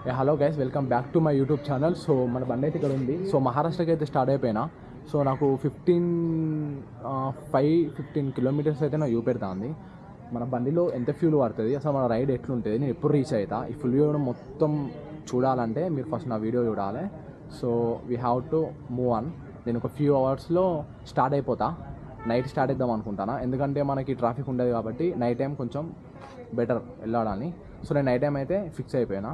Hello guys, welcome back to my YouTube channel. So మన బండి అయితే ఇక్కడ ఉంది. సో మహారాష్ట్రకి అయితే స్టార్ట్ అయిపోయినా. సో నాకు 15 కిలోమీటర్స్ అయితే నా చూపెడుతుంది. మన బండిలో ఎంత ఫ్యూల్ పడుతుంది, అసలు మన రైడ్ ఎట్లుంటుంది, నేను ఎప్పుడు రీచ్ అవుతా, ఈ ఫుల్ వీడియో మొత్తం చూడాలంటే మీరు ఫస్ట్ నా వీడియో చూడాలి. So we have to move on. నేను ఒక ఫ్యూ అవర్స్లో స్టార్ట్ అయిపోతా. నైట్ స్టార్ట్ చేద్దాం అనుకుంటాను, ఎందుకంటే మనకి ట్రాఫిక్ ఉండదు కాబట్టి నైట్ టైం కొంచెం బెటర్ వెళ్ళాలని. సో నేను నైట్ టైం అయితే ఫిక్స్ అయిపోయినా.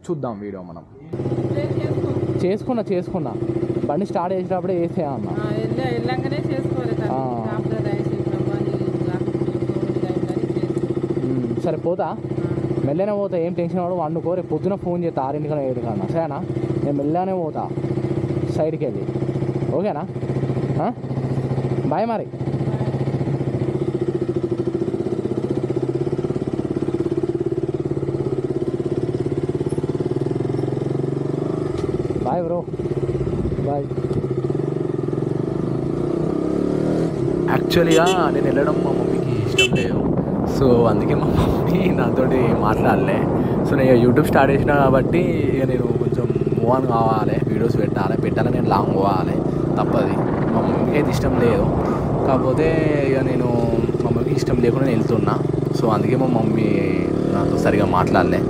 చూద్దాం వీడియో మనం. చేసుకున్నా బండి స్టార్ట్ చేసేటప్పుడే వేసేయా అన్న. సరే పోతా, మెల్లనే పోతా, ఏం టెన్షన్ వాడు వండుకో. రేపు పొద్దున ఫోన్ చేస్తా 6 కన్నా 7 కన్నా, సరేనా? నేను మెల్లనే పోతా సైడ్కి వెళ్ళి, ఓకేనా? బాయ్ మరి. Bye bro, bye. యాక్చువల్గా నేను వెళ్ళడం మా మమ్మీకి ఇష్టం లేదు, సో అందుకే మా మమ్మీ నాతో మాట్లాడలే. సో నేను యూట్యూబ్ స్టార్ట్ చేసిన కాబట్టి ఇక నేను కొంచెం మూవ్ ఆన్ కావాలి, వీడియోస్ పెట్టాలి, నేను లాంగ్ పోవాలి, తప్పది. మా మమ్మీకి అయితే ఇష్టం లేదు, కాకపోతే ఇక నేను మా మమ్మీకి ఇష్టం లేకుండా నేను వెళ్తున్నా. సో అందుకే మా మమ్మీ నాతో సరిగా మాట్లాడలే.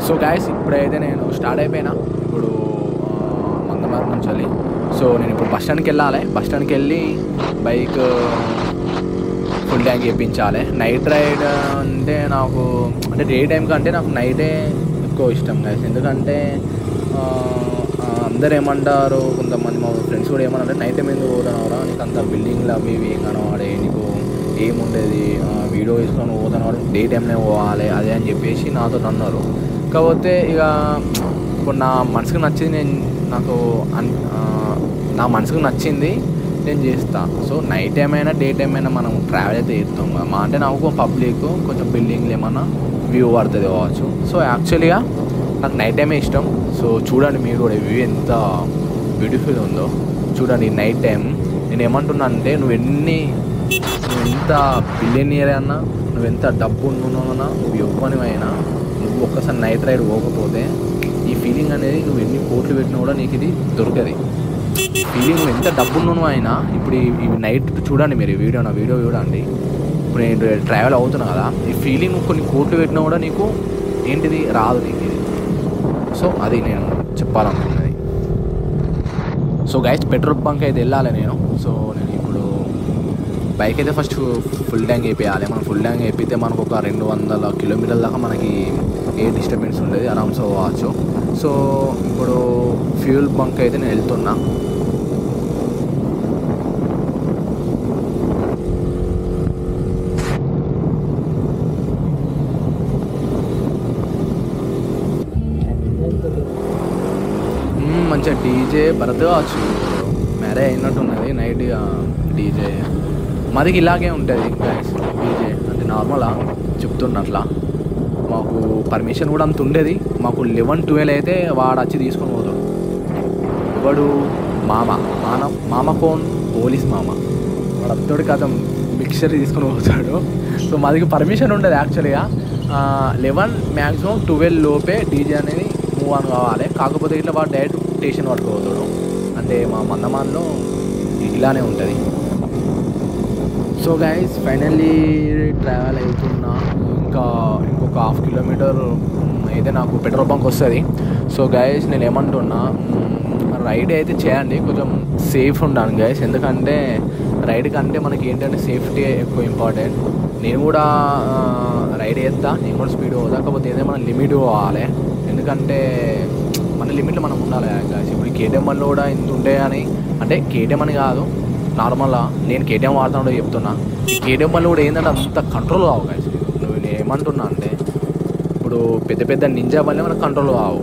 సో గాయస్, ఇప్పుడైతే నేను స్టార్ట్ అయిపోయినా. ఇప్పుడు మందమర్రి నుంచి వెళ్ళి, సో నేను ఇప్పుడు బస్ స్టాండ్కి వెళ్ళాలి. బస్ స్టాండ్కి వెళ్ళి బైక్ ఫుల్ ట్యాంక్ వేయించాలి. నైట్ రైడ్ అంటే నాకు, అంటే డే టైం కంటే నాకు నైటే ఎక్కువ ఇష్టం గాయస్. ఎందుకంటే అందరు ఏమంటారు, కొంతమంది మా ఫ్రెండ్స్ కూడా ఏమన్నారంటే, నైట్ టైం ఎందుకు పోతున్నావురా, నీకు అంత బిల్డింగ్లు అవి ఇవి ఏం కనవాడే, నీకు ఏముండేది, వీడియో వేసుకొని పోతున్నాడు, డే టైంనే పోవాలి అదే అని చెప్పేసి నాతో అన్నారు. కాకపోతే ఇక ఇప్పుడు నా మనసుకు నచ్చింది, నా మనసుకు నచ్చింది నేను చేస్తా. సో నైట్ టైం అయినా డే టైం అయినా మనం ట్రావెల్ అయితే చేస్తాం కదా. మా అంటే నాకు పబ్లిక్ కొంచెం బిల్డింగ్లు ఏమన్నా వ్యూ పడుతుంది కావచ్చు. సో యాక్చువల్గా నాకు నైట్ టైమే ఇష్టం. సో చూడండి మీరు కూడా, వ్యూ ఎంత బ్యూటిఫుల్ ఉందో చూడండి నైట్ టైం. నేను ఏమంటున్నా అంటే, నువ్వు ఎంత బిలియనియర్ అన్నా, నువ్వు ఎంత డబ్బు ఉన్నావన్నా, నువ్వు ఎవ్వనివైనా, నువ్వు ఒక్కసారి నైట్ రైడ్ పోకపోతే ఈ ఫీలింగ్ అనేది నువ్వు ఎన్ని కోట్లు పెట్టినా కూడా నీకు ఇది దొరకదు. ఫీలింగ్ నువ్వు ఎంత డబ్బు ఉన్నావు అయినా, ఇప్పుడు ఈ నైట్ చూడండి మీరు, నా వీడియో చూడండి. ఇప్పుడు నేను ట్రావెల్ అవుతున్నా కదా, ఈ ఫీలింగ్ కొన్ని కోట్లు పెట్టినా కూడా నీకు ఏంటిది రాదు నీకు ఇది. సో అది నేను చెప్పాలనుకున్నది. సో గైస్, పెట్రోల్ బంక్ అయితే వెళ్ళాలి నేను. సో నేను ఇప్పుడు బైక్ అయితే ఫస్ట్ ఫుల్ ట్యాంక్ వేయాలి. మనం ఫుల్ ట్యాంక్ వేపితే మనకు ఒక 200 కిలోమీటర్ల దాకా మనకి ఏ డిస్టర్బెన్స్ ఉండేది, ఆరామ్స్ పోవచ్చు. సో ఇప్పుడు ఫ్యూల్ బంక్ అయితే నేను వెళ్తున్నా. మంచిగా డీజే భరత్ కావచ్చు, మ్యారేజ్ అయినట్టున్నది నైట్ డీజే. మాదికి ఇలాగే ఉంటుంది గైస్, డీజే అంటే నార్మల్గా చెప్తున్నట్లా. మాకు పర్మిషన్ కూడా అంత ఉండేది. మాకు 11-12 అయితే వాడు వచ్చి తీసుకొని పోతాడు. వాడు మామ కోన్ పోలీస్ మామ, వాడు అత్తోడి కథ మిక్చర్ తీసుకొని పోతాడు. సో మాదికి పర్మిషన్ ఉండదు యాక్చువల్గా. 11 మ్యాక్సిమం 12 లోపే డీజే అనేది మూవ్ ఆన్ కావాలి. కాకపోతే ఇట్లా వాడు డైరెక్ట్ స్టేషన్ పట్టుకుపోతాడు. అంటే మా మందమాన్లో ఇలానే ఉంటుంది. సో గైస్, ఫైనల్లీ ట్రావెల్ అవుతున్నా. ఇంకొక 1/2 కిలోమీటర్ అయితే నాకు పెట్రోల్ బంక్ వస్తుంది. సో గైస్, నేను ఏమంటున్నా, రైడ్ అయితే చేయండి, కొంచెం సేఫ్ ఉండాలి గైస్. ఎందుకంటే రైడ్ కంటే మనకి ఏంటంటే సేఫ్టీ ఎక్కువ ఇంపార్టెంట్. నేను కూడా రైడ్ చేస్తా, నేను కూడా స్పీడ్ పోతా, కాకపోతే ఏదైనా మనం లిమిట్ పోవాలి. ఎందుకంటే మన లిమిట్లో మనం ఉండాలి గైస్. ఇప్పుడు కేటీఎం వల్ల కూడా ఇంత ఉంటాయి అని, అంటే కేటీఎం అని కాదు, నార్మల్గా నేను కేటీఎం వాడుతున్నా చెప్తున్నా. ఈ కేటీఎం వల్ల కూడా ఏంటంటే అంత కంట్రోల్ కావు గైస్. నేను ఏమంటున్నా అంటే, ఇప్పుడు పెద్ద నింజా బండి మనకు కంట్రోల్ కావు.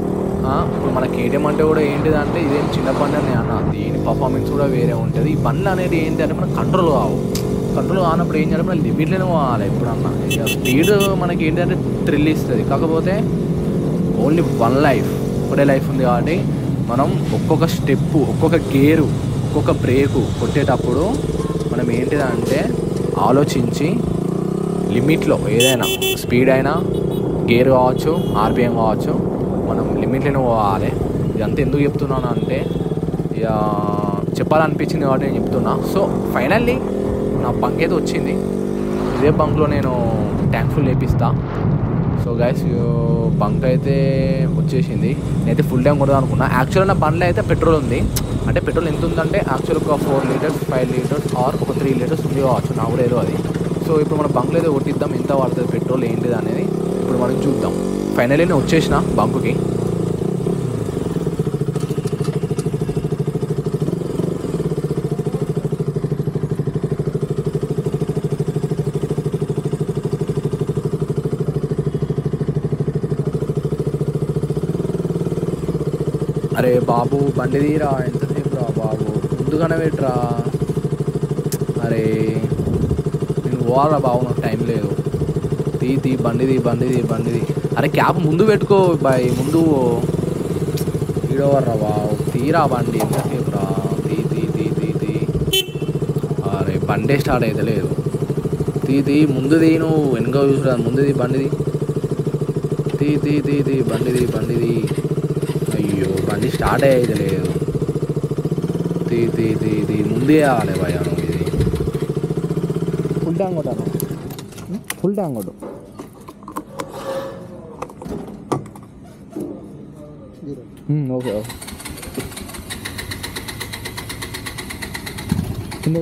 ఇప్పుడు మన కేటీఎం అంటే కూడా ఏంటిదంటే, ఇదేం చిన్న బండి అని అన్న, దీని పర్ఫార్మెన్స్ కూడా వేరే ఉంటుంది. ఈ బండ్లు అనేది ఏంటి అంటే మనకు కంట్రోల్ కానప్పుడు ఏం చేయాలి, మన లిమిట్లోనే పోవాలి. ఎప్పుడన్నా ఇక స్పీడ్ మనకి ఏంటంటే థ్రిల్ ఇస్తుంది. కాకపోతే ఓన్లీ వన్ లైఫ్, ఒకటే లైఫ్ ఉంది కాబట్టి మనం ఒక్కొక్క స్టెప్పు, ఒక్కొక్క గేరు, ఒక్కొక్క బ్రేకు కొట్టేటప్పుడు మనం ఏంటిదంటే ఆలోచించి లిమిట్లో ఏదైనా స్పీడ్ అయినా, గేర్ కావచ్చు, ఆర్పిఎం కావచ్చు, మనం లిమిట్లోనే పోవాలి. ఇదంతా ఎందుకు చెప్తున్నాను అంటే ఇక చెప్పాలనిపించింది కాబట్టి నేను చెప్తున్నా. సో ఫైనల్లీ నా బంక్ అయితే వచ్చింది. ఇదే బంక్లో నేను ట్యాంక్ ఫుల్ వేపిస్తా. సో గైస్ బంక్ అయితే వచ్చేసింది. నేనైతే ఫుల్ ట్యాంక్ కొడదాం అనుకున్నా. యాక్చువల్గా నా బండ్లో అయితే పెట్రోల్ ఉంది. అంటే పెట్రోల్ ఎంత ఉందంటే యాక్చువల్గా ఒక 4 లీటర్స్ 5 లీటర్స్ ఆర్ ఒక 3 లీటర్స్ ఉంది కావచ్చు, నాకు కూడా ఏదో అది. సో ఇప్పుడు మన బంక్లో అయితే కొట్టిద్దాం ఎంత పడుతుంది పెట్రోల్ ఏంటిది అనేది ఇప్పుడు మనం చూద్దాం. ఫైనల్లీ నేను వచ్చేసిన బంకుకి. అరే బాబు బండి తీరా, ఎంతసేపు రా బాబు, ముందుగానే పెట్టరా. అరే నేను పోవాలా బాబు, నాకు టైం లేదు. తీ బండిది. అరే క్యాప్ ముందు పెట్టుకో బాయ్, ముందు ఈడవర్రా బాబు, తీరా బండి, ఎంతసేపు రా. తీ. అరే బండే స్టార్ట్ అయితే లేదు. తీ ముందు తీ, నువ్వు వెనుక చూసురా, ముందుది బండిది. తీ బండిది. అయ్యో బండి స్టార్ట్ అయితే లేదు. తీ ముందే కావాలి భయ. నువ్వు ఇది ఫుల్ ట్యాంక్ కొట్టాను, ఫుల్ ట్యాంక్ కొట్టు. ఓకే కింద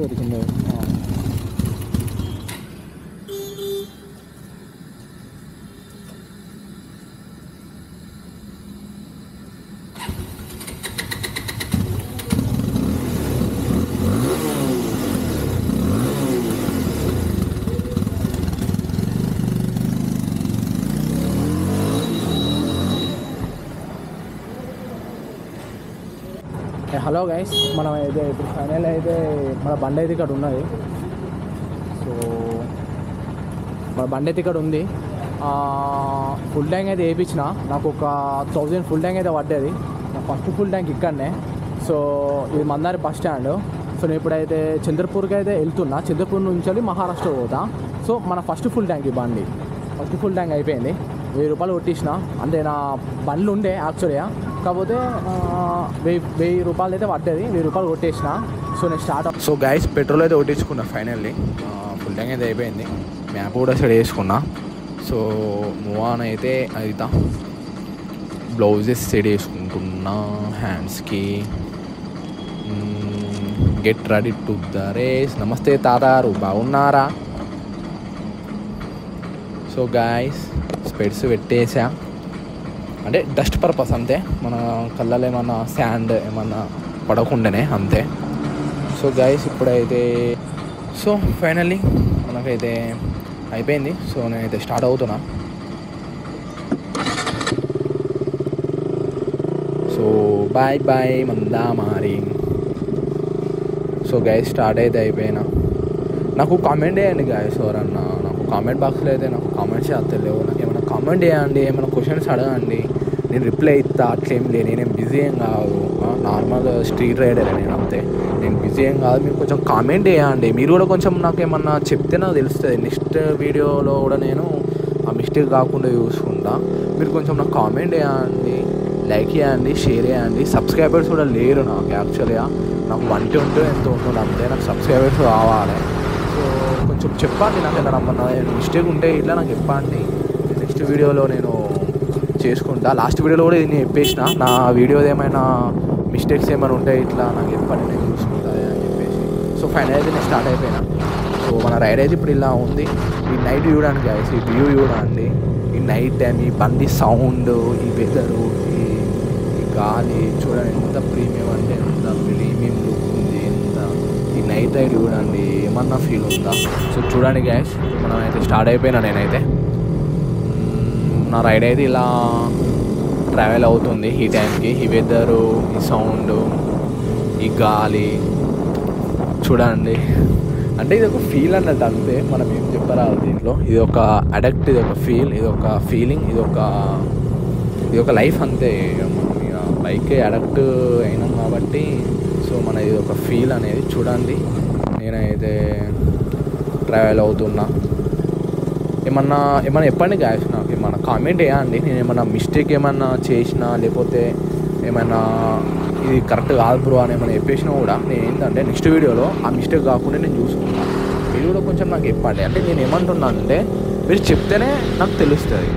హలో గైస్, మనం అయితే ఇప్పుడు ఫైనల్ అయితే మన బండి అయితే ఇక్కడ ఉన్నది. సో మన బండి అయితే ఇక్కడ ఉంది. ఫుల్ ట్యాంక్ అయితే వేయించిన, నాకు ఒక 1000 ఫుల్ ట్యాంక్ అయితే పడ్డది. నా ఫస్ట్ ఫుల్ ట్యాంక్ ఇక్కడనే. సో ఇది మందారి బస్ స్టాండ్. సో నేను ఇప్పుడైతే చంద్రపూర్కి అయితే వెళ్తున్నా. చంద్రపూర్ నుంచి వెళ్ళి మహారాష్ట్ర పోతా. సో మన ఫస్ట్ ఫుల్ ట్యాంక్ ఈ బండి ఫస్ట్ ఫుల్ ట్యాంక్ అయిపోయింది. 1000 రూపాయలు కొట్టించిన. అంటే నా బండ్లు ఉండే యాక్చువల్గా, కాకపోతే 1000 రూపాయలు అయితే పడ్డది. 1000 రూపాయలు కొట్టేసిన. సో నేను స్టార్ట్. సో గైస్ పెట్రోల్ అయితే కొట్టించుకున్నా ఫైనల్లీ. ఫుల్ ట్యాంక్ అయితే అయిపోయింది. మ్యాప్ కూడా సెట్ చేసుకున్నా. సో మూవ్ ఆన్ అయితే అవుతా. బ్లౌజెస్ సెట్ చేసుకుంటున్నా హ్యాండ్స్కి. Get ready to the race. నమస్తే తాతారు, బాగున్నారా? సో గాయస్ స్పెడ్స్ పెట్టేసా, అంటే డస్ట్ పర్పస్ అంతే, మన కళ్ళలో ఏమన్నా శాండ్ ఏమన్నా పడకుండానే అంతే. సో గాయస్ ఇప్పుడైతే సో ఫైనల్లీ మనకైతే అయిపోయింది. సో నేనైతే స్టార్ట్ అవుతున్నా. So bye Mandamarri. So guys start అయితే అయిపోయినా. నాకు కామెంట్ చేయండి గాయస్, ఎవరన్నా నాకు కామెంట్ బాక్స్లో అయితే నాకు కామెంట్స్ చేస్తలేవు. నాకు ఏమైనా కామెంట్ చేయండి, ఏమైనా క్వశ్చన్స్ అడగండి, నేను రిప్లై ఇస్తా. అట్లేం లేదు, నేనేం బిజీ ఏం కాదు, నార్మల్ స్ట్రీట్ రైడర్ నేను అంతే. నేను బిజీ ఏం కాదు. మీరు కొంచెం కామెంట్ చేయండి. మీరు కూడా కొంచెం నాకు ఏమన్నా చెప్తే నాకు తెలుస్తుంది. నెక్స్ట్ వీడియోలో కూడా నేను ఆ మిస్టేక్ కాకుండా చూసుకుంటా. మీరు కొంచెం నాకు కామెంట్ చేయండి, లైక్ చేయండి, షేర్ చేయండి. సబ్స్క్రైబర్స్ కూడా లేరు నాకు యాక్చువల్గా. నాకు 120 ఎంతో ఉంటుంది అంతే. నాకు సబ్స్క్రైబర్స్ కావాలి. సో కొంచెం చెప్పండి, నాకు ఏదైనా మిస్టేక్ ఉంటే ఇట్లా నాకు చెప్పండి. నెక్స్ట్ వీడియోలో నేను చేసుకుంటా. లాస్ట్ వీడియోలో కూడా ఇది నేను చెప్పేసిన, నా వీడియోది ఏమైనా మిస్టేక్స్ ఏమైనా ఉంటాయి ఇట్లా నాకు చెప్పండి, నేను చూసుకుంటా అని చెప్పేసి. సో ఫైనల్ అయితే నేను స్టార్ట్ అయిపోయినా. సో మన రైడ్ అయితే ఇప్పుడు ఇలా ఉంది. ఈ నైట్ చూడండి గైస్, ఈ వ్యూ చూడండి. ఈ నైట్ టైం, ఈ బండి సౌండ్, ఈ వెదరు, ఈ గాలి చూడండి ఎంత ప్రీమియం అంటే ఎంత ప్రీమియం లుక్ ఉంది. ఎంత ఈ నైట్ రైడ్ చూడండి, ఏమన్నా ఫీల్ ఉందా? సో చూడండి గైస్, మనం అయితే స్టార్ట్ అయిపోయినా. నేనైతే నా రైడ్ అయితే ఇలా ట్రావెల్ అవుతుంది ఈ టైంకి. ఈ వెదరు, ఈ సౌండ్, ఈ గాలి చూడండి. అంటే ఇది ఒక ఫీల్ అన్నట్టు అంతే, మనం ఏం చెప్పరాదు దీంట్లో. ఇది ఒక అడక్ట్, ఇది ఒక ఫీల్, ఇది ఒక ఫీలింగ్, ఇది ఒక లైఫ్ అంతే. మనం ఇక బైక్ అడక్ట్ అయినాం కాబట్టి సో మన ఇది ఒక ఫీల్ అనేది. చూడండి నేనైతే ట్రావెల్ అవుతున్నా. ఏమన్నా చెప్పండి గాయస్, నాకు ఏమన్నా కామెంట్ చేయండి. నేను ఏమైనా మిస్టేక్ ఏమన్నా చేసినా లేకపోతే ఏమైనా ఇది కరెక్ట్ కాదు బ్రో అని ఏమైనా చెప్పేసినా కూడా నేను ఏంటంటే నెక్స్ట్ వీడియోలో ఆ మిస్టేక్ కాకుండా నేను చూసుకుంటాను. మీరు కూడా కొంచెం నాకు చెప్పండి. అంటే నేను ఏమంటున్నానంటే మీరు చెప్తేనే నాకు తెలుస్తుంది.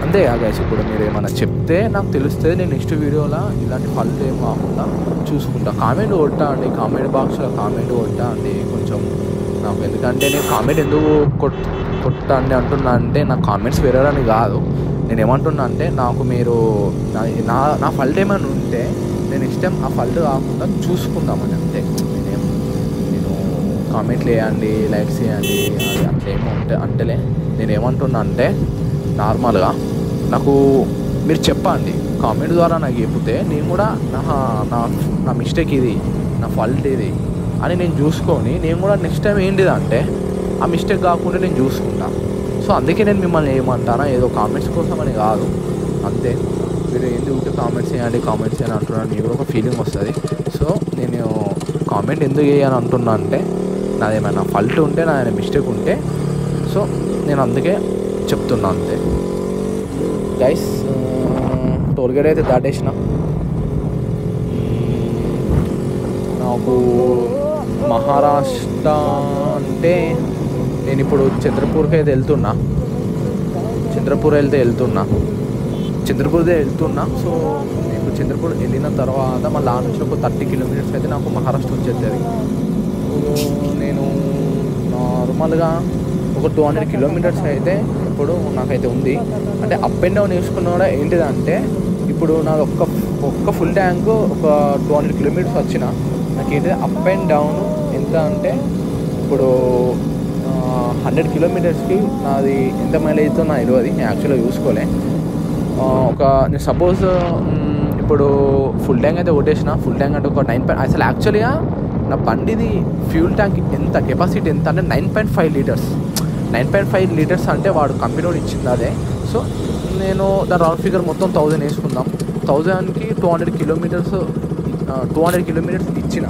అంతే గైస్. ఇప్పుడు మీరు ఏమైనా చెప్తే నాకు తెలుస్తుంది. నేను నెక్స్ట్ వీడియోలో ఇలాంటి ఫాల్ట్ ఏం కాకుండా చూసుకుంటా. కామెంట్ కొట్టా అండి, కామెంట్ బాక్స్లో కామెంట్ కొట్టా అండి కొంచెం నాకు. ఎందుకంటే నేను కామెంట్ ఎందుకు కొట్టండి అంటున్నా అంటే నా కామెంట్స్ వేరేరని కాదు. నేను ఏమంటున్నా అంటే నాకు మీరు నా ఫాల్ట్ ఏమైనా ఉంటే నేను నెక్స్ట్ టైం ఆ ఫాల్ట్ కాకుండా చూసుకుందామని అంతే. నేను కామెంట్లు వేయండి, లైక్స్ చేయండి అది అట్లా ఏమో అంటేలే. నేను ఏమంటున్నా అంటే నార్మల్గా నాకు మీరు చెప్పండి, కామెంట్ ద్వారా నాకు చెప్తే నేను కూడా నా మిస్టేక్ ఇది, నా ఫాల్ట్ ఇది అని నేను చూసుకొని నేను కూడా నెక్స్ట్ టైం ఏంటిదంటే ఆ మిస్టేక్ కాకుండా నేను చూసుకుంటా. సో అందుకే నేను మిమ్మల్ని ఏమంటానా, ఏదో కామెంట్స్ కోసం అని కాదు అంతే. మీరు ఏంటి ఉంటే కామెంట్స్ చేయండి అంటున్నాను, మీకు కూడా ఒక ఫీలింగ్ వస్తుంది. సో నేను కామెంట్ ఎందుకు చేయాలని అంటున్నా అంటే నాదేమైనా ఫాల్ట్ ఉంటే, నాదైనా మిస్టేక్ ఉంటే సో నేను అందుకే చెప్తున్నా అంతే గైస్. టోల్గేట్ అయితే దాటేసిన. నాకు మహారాష్ట్ర అంటే నేను ఇప్పుడు చంద్రపూర్కి అయితే వెళ్తున్నా. చంద్రపూర్ వెళ్తున్నా. సో ఇప్పుడు చంద్రపూర్ వెళ్ళిన తర్వాత మళ్ళీ ఆ నుంచి ఒక 30 కిలోమీటర్స్ అయితే నాకు మహారాష్ట్ర వచ్చేస్తుంది. నేను నార్మల్గా ఒక 200 కిలోమీటర్స్ అయితే ఇప్పుడు నాకైతే ఉంది. అంటే అప్ అండ్ డౌన్ వేసుకున్న కూడా ఏంటిదంటే ఇప్పుడు నాది ఒక్క ఫుల్ ట్యాంక్ ఒక 200 కిలోమీటర్స్ వచ్చిన నాకైతే అప్ అండ్ డౌన్ ఎంత అంటే ఇప్పుడు 100 కిలోమీటర్స్కి నాది ఎంత మైలేజ్ అవుతుందో నాకు తెలియదు. నేను యాక్చువల్గా చూసుకోలే. నేను సపోజ్ ఇప్పుడు ఫుల్ ట్యాంక్ అయితే కొట్టేసిన. ఫుల్ ట్యాంక్ అంటే ఒక 9. అసలు యాక్చువల్గా నా బండిది ఫ్యూల్ ట్యాంక్ ఎంత కెపాసిటీ ఎంత అంటే 9.5 లీటర్స్. 9.5 లీటర్స్ అంటే వాడు కంపెనీ ఇచ్చింది అదే. సో నేను దాని రౌండ్ ఫిగర్ మొత్తం 1000 వేసుకుందాం. 1000కి 200 కిలోమీటర్స్ ఇచ్చిన.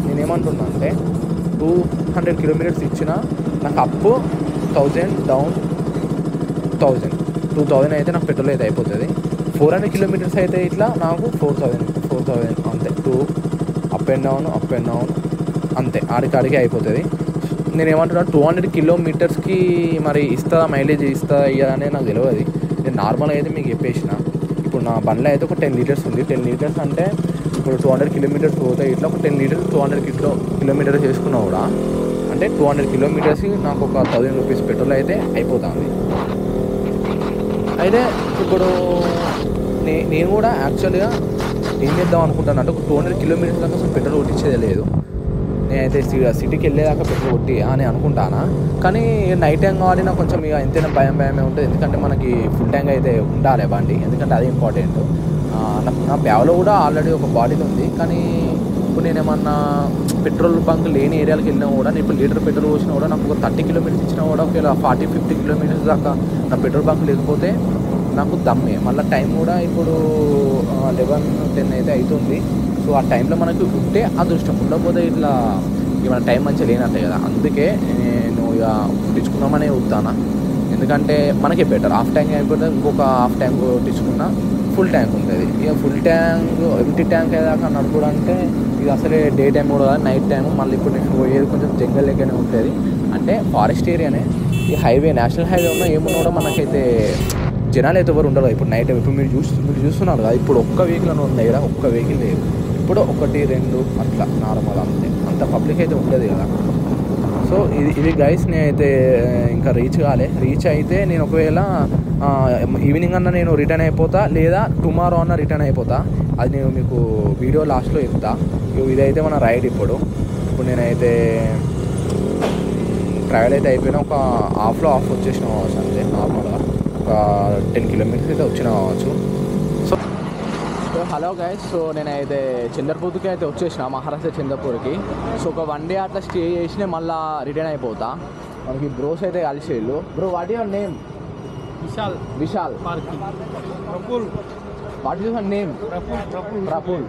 నేనేమంటున్నా అంటే 200 కిలోమీటర్స్ ఇచ్చిన నాకు అప్పు 1000, డౌన్ 1000, 2000 అయితే నాకు పెట్రోల్ అయితే అయిపోతుంది. 400 కిలోమీటర్స్ అయితే ఇట్లా నాకు 4000 అంతే. అప్ అండ్ డౌన్ అంతే ఆడికి అయిపోతుంది. నేనేమంటున్నా 200 కిలోమీటర్స్కి మరి మైలేజ్ ఇస్తుందా ఇవ్వదనే నాకు తెలియదు. నేను నార్మల్గా అయితే మీకు చెప్పేసిన. ఇప్పుడు నా బండ్లో అయితే ఒక 10 లీటర్స్ ఉంది. 10 లీటర్స్ అంటే ఇప్పుడు 200 కిలోమీటర్స్ పోతాయి. ఇట్లా ఒక 10 లీటర్స్ 200 కిలోమీటర్స్ వేసుకున్నా కూడా అంటే 200 కిలోమీటర్స్కి నాకు ఒక 1000 రూపీస్ పెట్రోల్ అయితే అయిపోతుంది. అయితే ఇప్పుడు నేను కూడా యాక్చువల్గా ఏం చేద్దాం అనుకుంటాను అంటే ఒక 200 కిలోమీటర్స్ దాకా అసలు పెట్రోల్ కొట్టించేది లేదు. నేనైతే సిటీకి వెళ్ళేదాకా పెట్రోల్ కొట్టి అని అనుకుంటానా. కానీ నైట్ టైం కాబట్టి నాకు కొంచెం ఇక ఎంతైనా భయమే ఉంటుంది. ఎందుకంటే మనకి ఫుల్ ట్యాంక్ అయితే ఉండాలి బండి, ఎందుకంటే అది ఇంపార్టెంట్. నా బ్యాగ్లో కూడా ఆల్రెడీ ఒక బాటిల్ ఉంది. కానీ ఇప్పుడు నేను ఏమన్నా పెట్రోల్ బంక్ లేని ఏరియాలకు వెళ్ళినా కూడా నేను ఇప్పుడు లీటర్ పెట్రోల్ పోసినా కూడా నాకు ఒక 30 కిలోమీటర్స్ ఇచ్చినా కూడా ఒకవేళ 40-50 కిలోమీటర్స్ దాకా నా పెట్రోల్ బంక్ లేకపోతే నాకు దమ్మే. మళ్ళీ టైం కూడా ఇప్పుడు 11-10 అయితే అవుతుంది. సో ఆ టైంలో మనకు ఉంటే అదృష్టం, ఉండకపోతే ఇట్లా మన టైం మంచిగా లేనట్టే కదా. అందుకే నేను ఇక కొట్టించుకుందామనే వస్తాను. ఎందుకంటే మనకే బెటర్. హాఫ్ ట్యాంక్ అయిపోతే ఇంకొక హాఫ్ ట్యాంక్ కొట్టించుకున్నా ఫుల్ ట్యాంక్ ఉంటుంది. ఇక ఫుల్ ట్యాంక్ ఎంటీ ట్యాంక్ అయ్యాక నడుపుడంటే ఇది అసలే డే టైం కూడా కాదు, నైట్ టైం. మళ్ళీ ఇప్పుడు నేను పోయేది కొంచెం జంగల్ లెక్కనే ఉంటుంది. అంటే ఫారెస్ట్ ఏరియానే. ఈ హైవే నేషనల్ హైవే ఉన్నా ఏమున్నా కూడా మనకైతే జనాలు అయితే ఎవరు ఉండరు. ఇప్పుడు నైట్ ఇప్పుడు మీరు చూస్తున్నారు కదా, ఇప్పుడు ఒక్క వెహికల్ అని ఉంది కదా, ఒక్క వెహికల్ లేదు. ఇప్పుడు 1-2 అట్లా నార్మల్ అంత పబ్లిక్ అయితే ఉండదు కదా. సో ఇది గైస్, నేనైతే ఇంకా రీచ్ అయితే నేను ఒకవేళ ఈవినింగ్ అన్న నేను రిటర్న్ అయిపోతా, లేదా టుమారో అన్న రిటర్న్ అయిపోతా. అది నేను మీకు వీడియో లాస్ట్లో చెప్తా. ఇదైతే మన రైడ్. ఇప్పుడు నేనైతే ట్రావెల్ అయితే అయిపోయినా ఒక హాఫ్లో హాఫ్ వచ్చేసిన కావచ్చు అంతే. నార్మల్గా ఒక 10 కిలోమీటర్స్ అయితే వచ్చిన కావచ్చు. సో హలో గైస్, సో నేనైతే చంద్రపూర్కి అయితే వచ్చేసిన, మహారాష్ట్ర చంద్రపూర్కి. సో ఒక 1 డే అట్లా స్టే చేసి మళ్ళీ రిటర్న్ అయిపోతా. మనకి బ్రోస్ అయితే కలిసేళ్ళు. Bro, what your name? Vishal. What your name? Praful.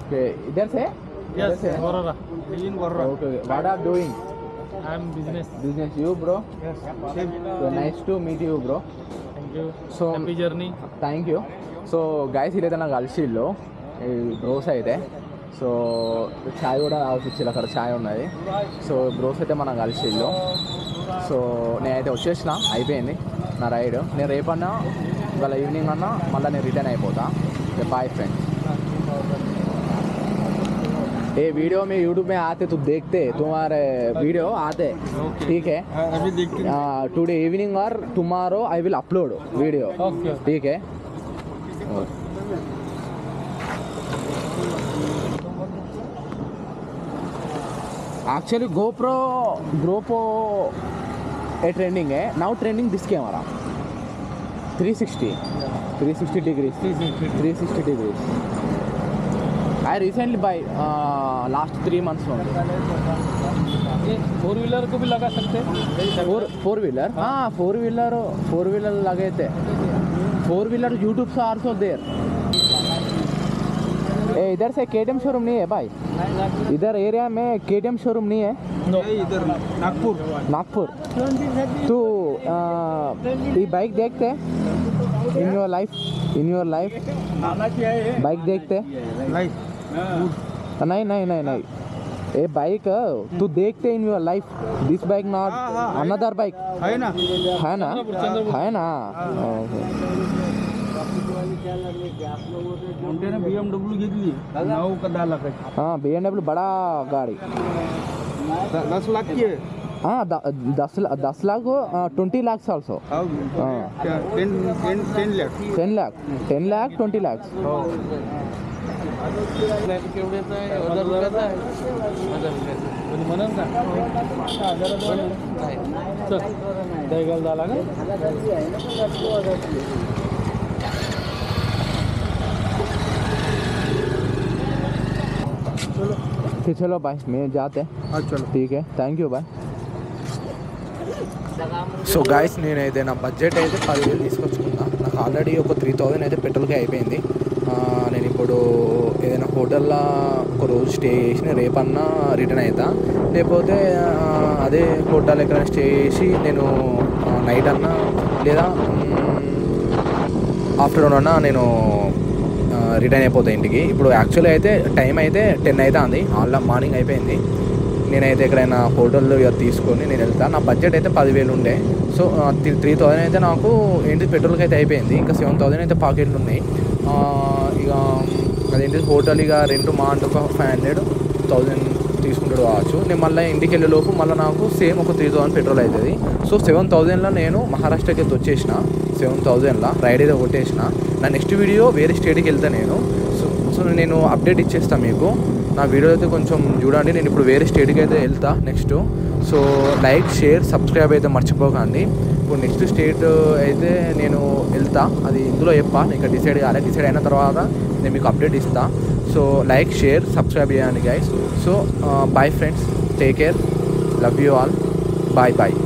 Okay, ఇద్దరు say? Okay, what are doing? I'm business. Business. You, bro? Yes. So nice to meet you, bro. Thank you. So Happy journey. Thank you. So guys ఇదైతే నాకు కలిసిళ్ళు ఈ bros అయితే. So ఛాయ్ కూడా తాగొచ్చి అక్కడ ఛాయ్ ఉన్నది. So bros అయితే మనం కలిసిళ్ళు. సో నేనైతే వచ్చేసిన, అయిపోయింది నా రైడ్. నేను రేపన్నా ఇవాళ ఈవినింగ్ అన్నా మళ్ళీ నేను రిటర్న్ అయిపోతా. Bye friends. ये वीडियो में यूट्यूब में आते तो देखते तुम्हारे वीडियो आते, ठीक है? अभी देखते हैं. टुडे इवनिंग और tomorrow I will upload video, Okay. ठीक है? एक्चुअली GoPro ए ट्रेंडिंग है now. Trending this camera 360 degrees. 360 degrees. I recently buy last 3 months only. Four wheeler को भी लगा सकते हैं. फोर व्हीलर, हाँ फोर व्हीलर लगे थे. फोर व्हीलर यूट्यूब से आल्सो देयर. इधर से KTM शोरूम नहीं है भाई. इधर एरिया में KTM शोरूम नहीं है. इधर नागपुर. तो ये बाइक देखते इन योर लाइफ बाइक देखते. नहीं ये बाइक तू देखते in your life. This bike not another bike है ना. BMW घेतली 9 का 10 लाख. हाँ BMW बड़ा गाड़ी. 10 लाख की है. हाँ 10 lakh 20 lakhs also. 10 lakh 20 lakhs. केवढ्याचा आहे? 1000 रुपयाचा आहे. 1000 रुपयाचा. कोणी म्हणून का? 1000 चल दहीगाल झाला का? चलो भाई मैं जाते हैं. चलो ठीक है, थैंक यू भाई. సో గాయస్ నేనైతే నా బడ్జెట్ అయితే 10,000 తీసుకొచ్చుకున్నా. నాకు ఆల్రెడీ ఒక 3,000 అయితే పెట్రోల్కి అయిపోయింది. నేను ఇప్పుడు ఏదైనా హోటల్లో ఒక రోజు స్టే చేసి రేపన్నా రిటర్న్ అవుతా. లేకపోతే అదే హోటల్ ఎక్కడైనా స్టే చేసి నేను నైట్ అన్నా లేదా ఆఫ్టర్నూన్ అన్నా నేను రిటర్న్ అయిపోతా ఇంటికి. ఇప్పుడు యాక్చువల్లీ అయితే టైం అయితే 10 అవుతుంది, మార్నింగ్ అయిపోయింది. నేనైతే ఎక్కడైనా హోటల్లో తీసుకొని నేను వెళ్తాను. నా బడ్జెట్ అయితే 10,000 ఉండే. సో 3,000 అయితే నాకు ఏంటి పెట్రోల్కి అయితే అయిపోయింది. ఇంకా 7,000 అయితే పాకెట్లు ఉన్నాయి. ఇక అదేంటి హోటల్ ఇక రెంట్ మా అంటే ఒక 500,000 తీసుకుంటాడు కావచ్చు. నేను మళ్ళీ ఇంటికి వెళ్ళే లోపు మళ్ళీ నాకు సేమ్ ఒక 3,000 పెట్రోల్ అవుతుంది. సో 7,000లో నేను మహారాష్ట్రకి అయితే వచ్చేసిన. 7,000లో రైడ్ అయితే కొట్టేసిన. నా నెక్స్ట్ వీడియో వేరే స్టేట్కి వెళ్తా నేను. సో నేను అప్డేట్ ఇచ్చేస్తాను మీకు. నా వీడియో అయితే కొంచెం చూడండి. నేను ఇప్పుడు వేరే స్టేట్కి అయితే వెళ్తా next. So like share subscribe అయితే మర్చిపోకండి. ఇప్పుడు నెక్స్ట్ స్టేట్ అయితే నేను వెళ్తా, అది ఇందులో చెప్పా. ఇంకా డిసైడ్ కాలే. డిసైడ్ అయిన తర్వాత నేను మీకు అప్డేట్ ఇస్తా. సో లైక్ షేర్ సబ్స్క్రైబ్ చేయండి guys. So bye friends, take care, love you all, bye bye.